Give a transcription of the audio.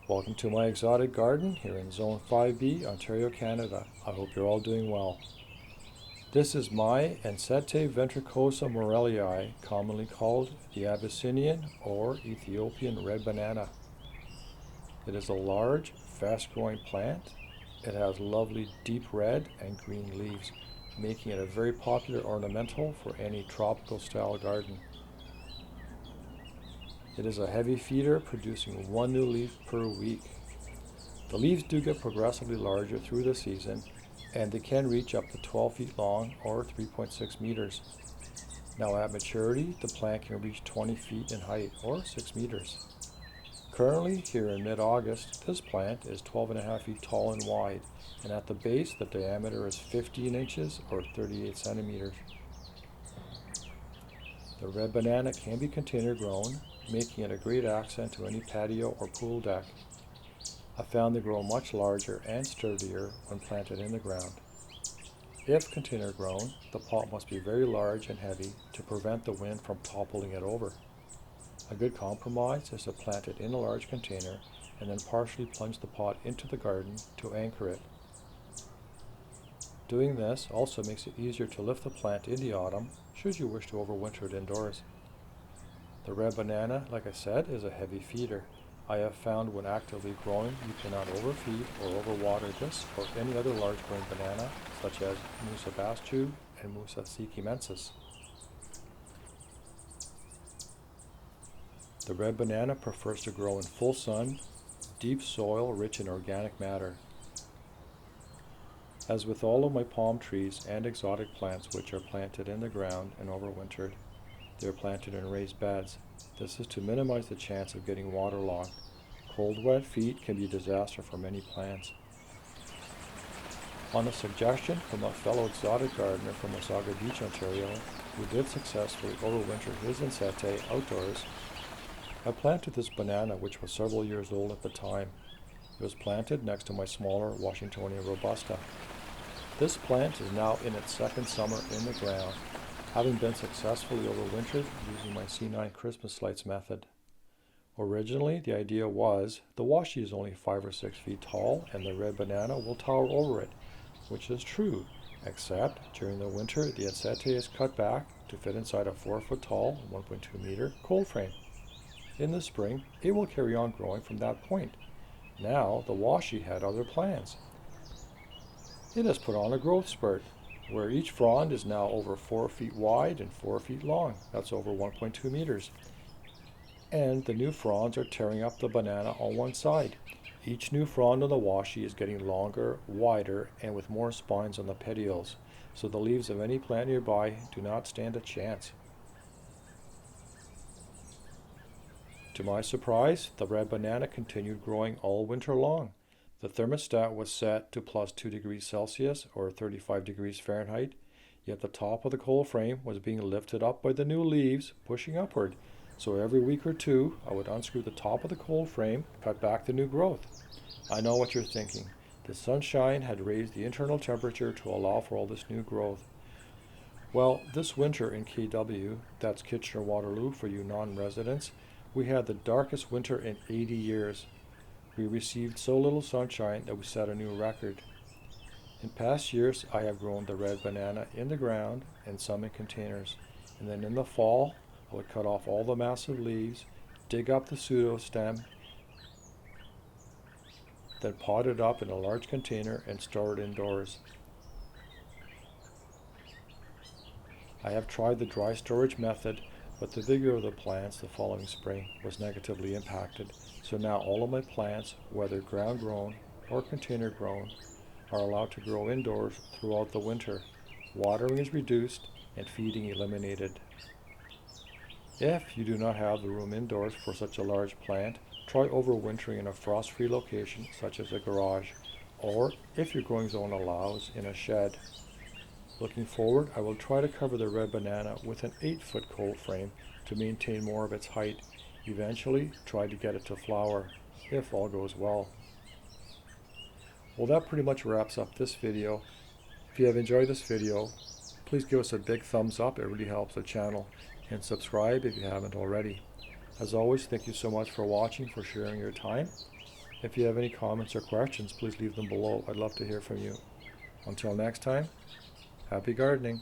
Welcome to my exotic garden here in Zone 5B, Ontario, Canada. I hope you're all doing well. This is my Ensete ventricosum Maurelii, commonly called the Abyssinian or Ethiopian Red Banana. It is a large, fast-growing plant. It has lovely deep red and green leaves, making it a very popular ornamental for any tropical style garden. It is a heavy feeder, producing one new leaf per week. The leaves do get progressively larger through the season, and they can reach up to 12 feet long or 3.6 meters. Now at maturity, the plant can reach 20 feet in height or 6 meters. Currently, here in mid-August, this plant is 12.5 feet tall and wide, and at the base the diameter is 15 inches or 38 centimeters. The red banana can be container grown, making it a great accent to any patio or pool deck. I found they grow much larger and sturdier when planted in the ground. If container grown, the pot must be very large and heavy to prevent the wind from toppling it over. A good compromise is to plant it in a large container and then partially plunge the pot into the garden to anchor it. Doing this also makes it easier to lift the plant in the autumn should you wish to overwinter it indoors. The red banana, like I said, is a heavy feeder. I have found when actively growing you cannot overfeed or overwater this or any other large growing banana such as Musa bascu and Musa sikimensis. The red banana prefers to grow in full sun, deep soil rich in organic matter. As with all of my palm trees and exotic plants which are planted in the ground and overwintered, they are planted in raised beds. This is to minimize the chance of getting waterlogged. Cold, wet feet can be a disaster for many plants. On a suggestion from a fellow exotic gardener from Wasaga Beach, Ontario, who did successfully overwinter his Ensete outdoors, I planted this banana which was several years old at the time. It was planted next to my smaller Washingtonia robusta. This plant is now in its second summer in the ground, having been successfully overwintered using my C9 Christmas lights method. Originally, the idea was the washi is only 5 or 6 feet tall and the red banana will tower over it, which is true, except during the winter the Ensete is cut back to fit inside a 4 foot tall, 1.2 meter cold frame. In the spring, it will carry on growing from that point. Now, the washi had other plans. It has put on a growth spurt, where each frond is now over 4 feet wide and 4 feet long. That's over 1.2 meters. And the new fronds are tearing up the banana on one side. Each new frond on the washi is getting longer, wider, and with more spines on the petioles, so the leaves of any plant nearby do not stand a chance. To my surprise, the red banana continued growing all winter long. The thermostat was set to plus 2 degrees Celsius or 35 degrees Fahrenheit, yet the top of the cold frame was being lifted up by the new leaves pushing upward. So every week or two, I would unscrew the top of the cold frame, cut back the new growth. I know what you're thinking. The sunshine had raised the internal temperature to allow for all this new growth. Well, this winter in KW, that's Kitchener-Waterloo for you non-residents, we had the darkest winter in 80 years. We received so little sunshine that we set a new record. In past years, I have grown the red banana in the ground and some in containers. And then in the fall, I would cut off all the massive leaves, dig up the pseudostem, then pot it up in a large container and store it indoors. I have tried the dry storage method, but the vigor of the plants the following spring was negatively impacted. So now all of my plants, whether ground grown or container grown, are allowed to grow indoors throughout the winter. Watering is reduced and feeding eliminated. If you do not have the room indoors for such a large plant, try overwintering in a frost-free location such as a garage, or if your growing zone allows, in a shed. Looking forward, I will try to cover the red banana with an 8-foot cold frame to maintain more of its height. Eventually, try to get it to flower, if all goes well. Well, that pretty much wraps up this video. If you have enjoyed this video, please give us a big thumbs up. It really helps the channel. And subscribe if you haven't already. As always, thank you so much for watching, for sharing your time. If you have any comments or questions, please leave them below. I'd love to hear from you. Until next time, happy gardening.